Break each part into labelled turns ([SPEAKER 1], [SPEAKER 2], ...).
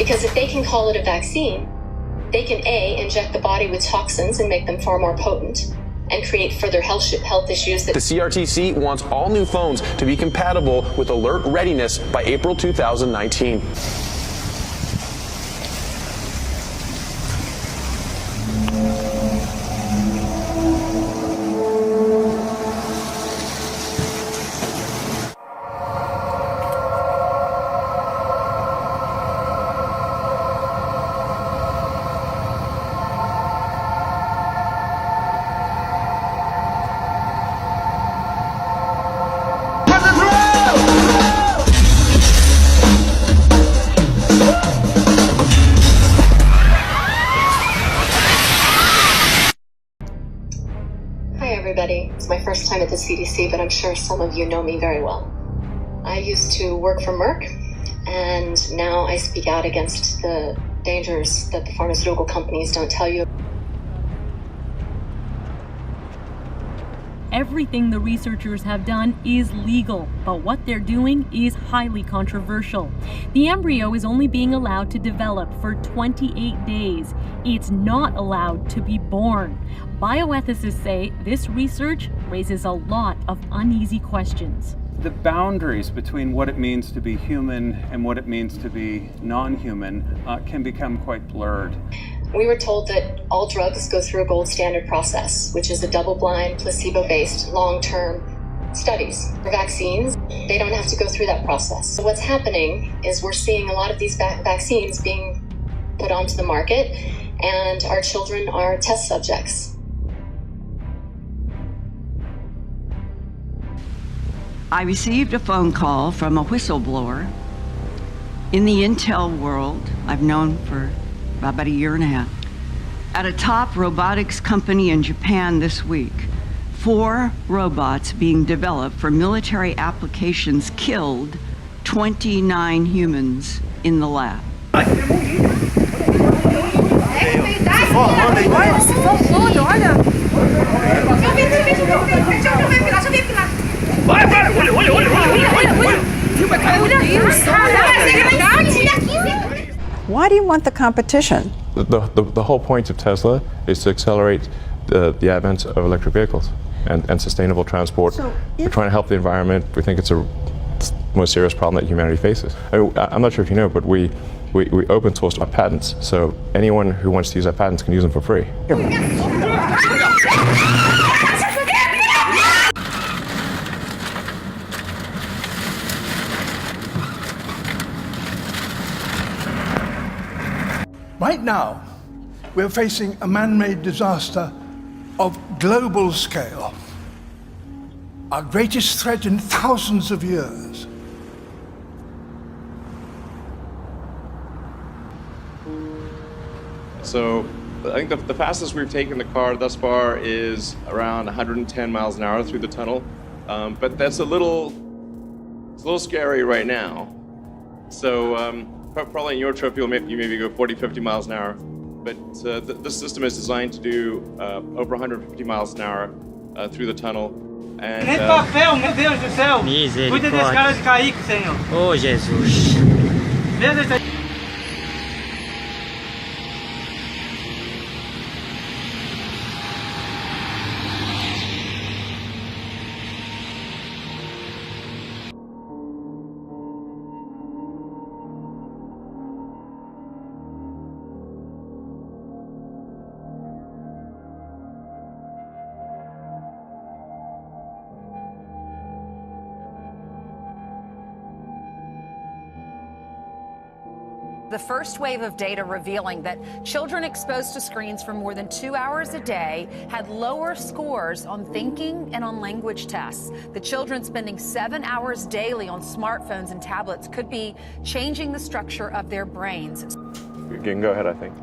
[SPEAKER 1] Because if they can call it a vaccine, they can A, inject the body with toxins and make them far more potent, and create further health issues.
[SPEAKER 2] The CRTC wants all new phones to be compatible with alert readiness by April 2019.
[SPEAKER 1] It's my first time at the CDC, but I'm sure some of you know me very well. I used to work for Merck, and now I speak out against the dangers that the pharmaceutical companies don't tell you.
[SPEAKER 3] Everything the researchers have done is legal, but what they're doing is highly controversial. The embryo is only being allowed to develop for 28 days. It's not allowed to be born. Bioethicists say this research raises a lot of uneasy questions.
[SPEAKER 4] The boundaries between what it means to be human and what it means to be non-human can become quite blurred.
[SPEAKER 1] We were told that all drugs go through a gold standard process, which is a double-blind, placebo-based, long-term studies. For vaccines, they don't have to go through that process. So what's happening is we're seeing a lot of these vaccines being put onto the market, and our children are test subjects.
[SPEAKER 5] I received a phone call from a whistleblower in the Intel world I've known for about a year and a half. At a top robotics company in Japan this week, 4 robots being developed for military applications killed 29 humans in the lab.
[SPEAKER 6] Why do you want the competition?
[SPEAKER 7] The whole point of Tesla is to accelerate the advent of electric vehicles and sustainable transport. We're trying to help the environment. We think it's the most serious problem that humanity faces. I'm not sure if you know, but we open sourced our patents, so anyone who wants to use our patents can use them for free.
[SPEAKER 8] Right now, we're facing a man-made disaster of global scale, our greatest threat in thousands of years.
[SPEAKER 9] So I think the fastest we've taken the car thus far is around 110 miles an hour through the tunnel, but that's a little scary right now. So probably in your trip you maybe go 40, 50 miles an hour, but this system is designed to do over 150 miles an hour through the tunnel. And,
[SPEAKER 10] Nem papel, meu Deus do céu! Cuida desse cara de cair, Senhor! Oh, Jesus!
[SPEAKER 11] The first wave of data revealing that children exposed to screens for more than 2 hours a day had lower scores on thinking and on language tests. The children spending 7 hours daily on smartphones and tablets could be changing the structure of their brains.
[SPEAKER 7] You can go ahead, I think.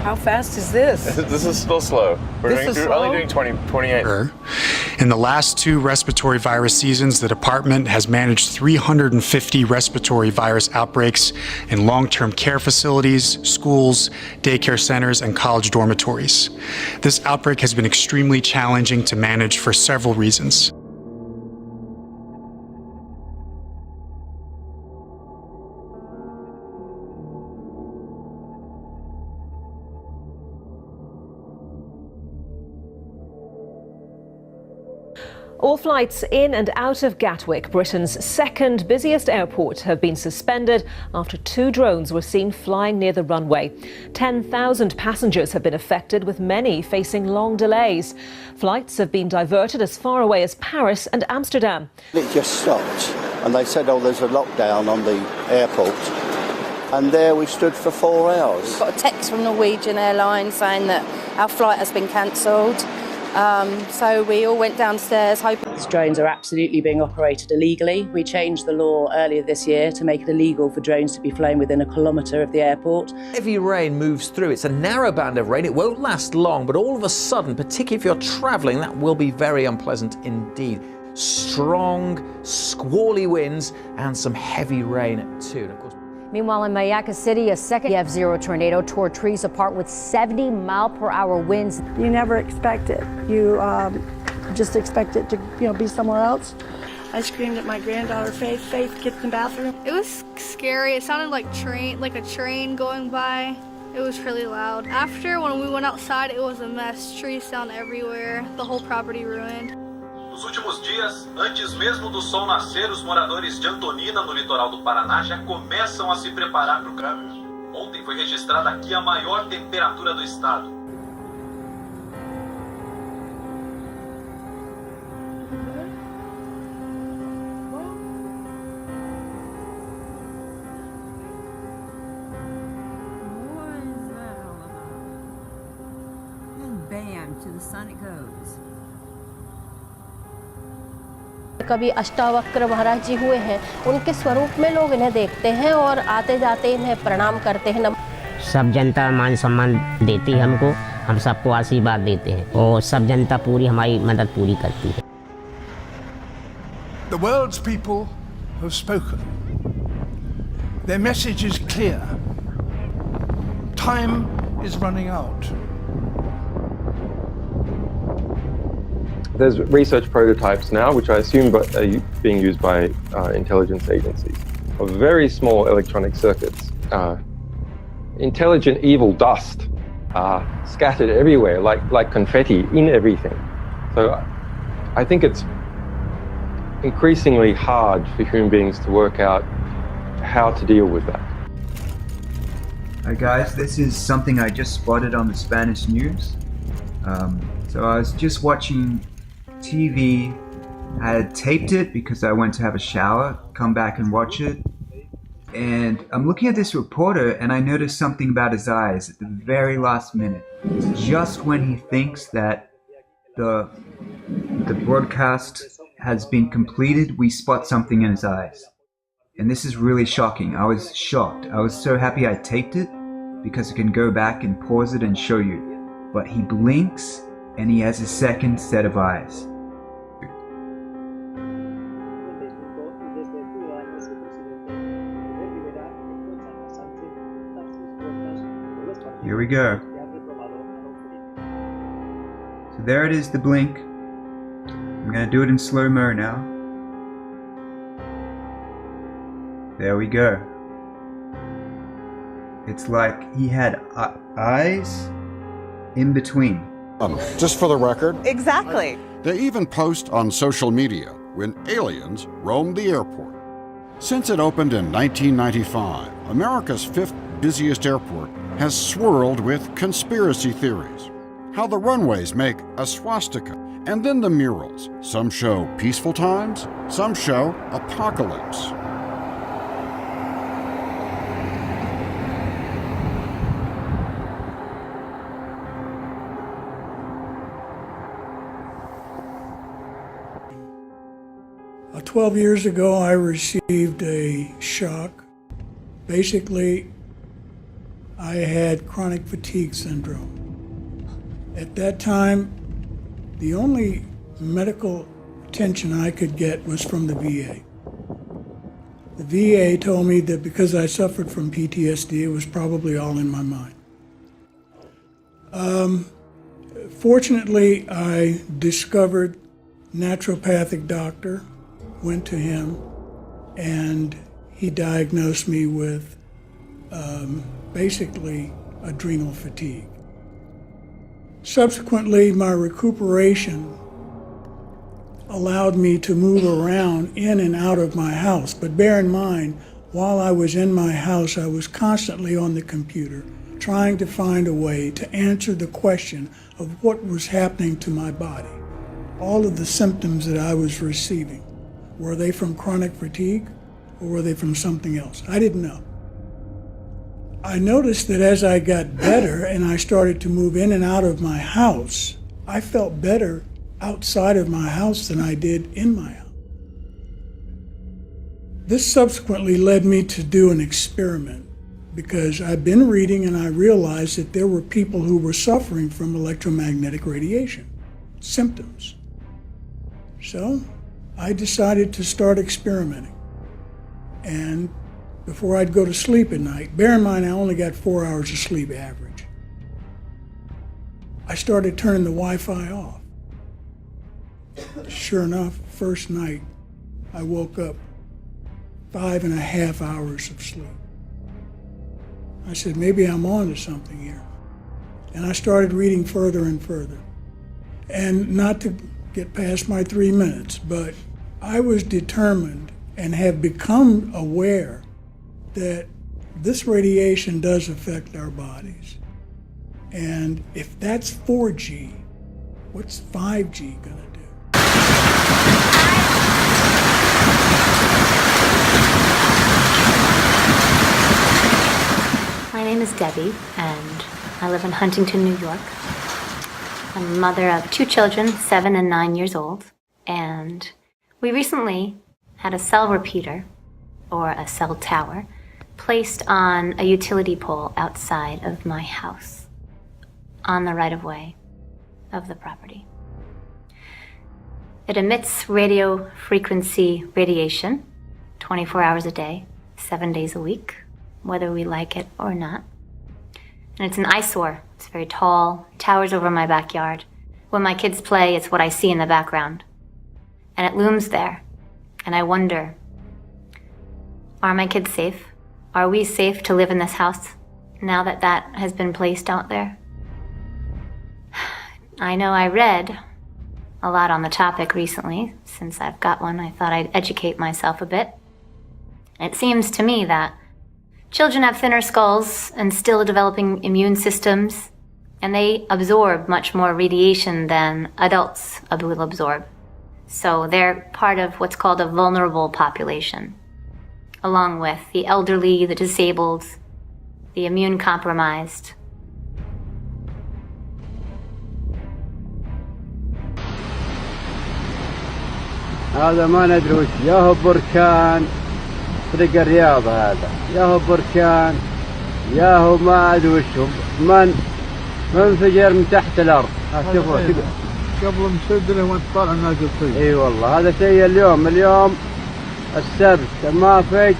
[SPEAKER 6] How fast is this?
[SPEAKER 7] This is still slow. We're only doing 28.
[SPEAKER 12] In the last 2 respiratory virus seasons, the department has managed 350 respiratory virus outbreaks in long-term care facilities, schools, daycare centers, and college dormitories. This outbreak has been extremely challenging to manage for several reasons.
[SPEAKER 13] All flights in and out of Gatwick, Britain's second busiest airport, have been suspended after 2 drones were seen flying near the runway. 10,000 passengers have been affected, with many facing long delays. Flights have been diverted as far away as Paris and Amsterdam.
[SPEAKER 14] It just stopped and they said, oh, there's a lockdown on the airport. And there we stood for 4 hours.
[SPEAKER 15] Got a text from Norwegian Airlines saying that our flight has been cancelled. So we all went downstairs hoping...
[SPEAKER 16] These drones are absolutely being operated illegally. We changed the law earlier this year to make it illegal for drones to be flown within a kilometre of the airport.
[SPEAKER 17] Heavy rain moves through. It's a narrow band of rain. It won't last long, but all of a sudden, particularly if you're travelling, that will be very unpleasant indeed. Strong, squally winds and some heavy rain too. And of course,
[SPEAKER 18] meanwhile, in Mayaka City, a second F-0 tornado tore trees apart with 70-mile-per-hour winds.
[SPEAKER 19] You never expect it. You just expect it to, be somewhere else. I screamed at my granddaughter, Faith, get in the bathroom.
[SPEAKER 20] It was scary. It sounded like a train going by. It was really loud. After, when we went outside, it was a mess. Trees down everywhere. The whole property ruined.
[SPEAKER 21] Nos últimos dias, antes mesmo do sol nascer, os moradores de Antonina, no litoral do Paraná, já começam a se preparar para o câmbio. Ontem foi registrada aqui a maior temperatura do estado.
[SPEAKER 22] And bam, to the sun it goes.
[SPEAKER 23] कभी अष्टावक्र महाराज जी हुए हैं, उनके स्वरूप में लोग इन्हें देखते हैं और आते जाते इन्हें प्रणाम करते हैं।
[SPEAKER 24] सब जनता मान सम्मान देती है हमको, हम सबको आशीर्वाद देते हैं और सब जनता पूरी हमारी मदद पूरी करती है।
[SPEAKER 8] The world's people have spoken. Their message is clear. Time is running out.
[SPEAKER 25] There's research prototypes now, which I assume are being used by intelligence agencies, of very small electronic circuits. Intelligent evil dust scattered everywhere, like confetti in everything. So I think it's increasingly hard for human beings to work out how to deal with that.
[SPEAKER 26] Hi guys, this is something I just spotted on the Spanish news. So I was just watching TV. I had taped it because I went to have a shower, come back and watch it. And I'm looking at this reporter and I noticed something about his eyes at the very last minute. Just when he thinks that the broadcast has been completed, we spot something in his eyes. And this is really shocking. I was shocked. I was so happy I taped it because I can go back and pause it and show you. But he blinks and he has a second set of eyes. Here we go. So there it is, the blink. I'm gonna do it in slow-mo now. There we go. It's like he had eyes in between.
[SPEAKER 27] Just for the record.
[SPEAKER 6] Exactly.
[SPEAKER 27] They even post on social media when aliens roam the airport. Since it opened in 1995, America's fifth busiest airport has swirled with conspiracy theories. How the runways make a swastika, and then the murals. Some show peaceful times, some show apocalypse.
[SPEAKER 28] 12 years ago, I received a shock. Basically, I had chronic fatigue syndrome. At that time, the only medical attention I could get was from the VA. The VA told me that because I suffered from PTSD, it was probably all in my mind. Fortunately, I discovered naturopathic doctor, went to him, and he diagnosed me with basically adrenal fatigue. Subsequently, my recuperation allowed me to move around in and out of my house. But bear in mind, while I was in my house, I was constantly on the computer trying to find a way to answer the question of what was happening to my body. All of the symptoms that I was receiving, were they from chronic fatigue or were they from something else? I didn't know. I noticed that as I got better and I started to move in and out of my house, I felt better outside of my house than I did in my house. This subsequently led me to do an experiment because I've been reading and I realized that there were people who were suffering from electromagnetic radiation symptoms. So I decided to start experimenting. And before I'd go to sleep at night, bear in mind I only got 4 hours of sleep average, I started turning the Wi-Fi off. Sure enough, first night I woke up 5.5 hours of sleep. I said, maybe I'm on to something here. And I started reading further and further. And not to get past my 3 minutes, but I was determined and have become aware that this radiation does affect our bodies. And if that's 4G, what's 5G gonna do?
[SPEAKER 1] My name is Debbie, and I live in Huntington, New York. I'm a mother of 2 children, 7 and 9 years old, and we recently had a cell repeater, or a cell tower, placed on a utility pole outside of my house, on the right-of-way of the property. It emits radio frequency radiation 24 hours a day, 7 days a week, whether we like it or not. And it's an eyesore. It's very tall, towers over my backyard. When my kids play, it's what I see in the background. And it looms there. And I wonder, are my kids safe? Are we safe to live in this house now that that has been placed out there? I know I read a lot on the topic recently. Since I've got one, I thought I'd educate myself a bit. It seems to me that children have thinner skulls and still developing immune systems, and they absorb much more radiation than adults will absorb. So they're part of what's called a vulnerable population, along with the elderly, the disabled, the immune compromised.
[SPEAKER 2] هذا ما ندري وش يا هو بركان طريق الرياض هذا يا هو بركان يا هو ما ادري وش هو منفجر من تحت الارض شوفوا قبل مسدله وانت طالع نازل فيه اي والله هذا شيء اليوم السبت ما فيك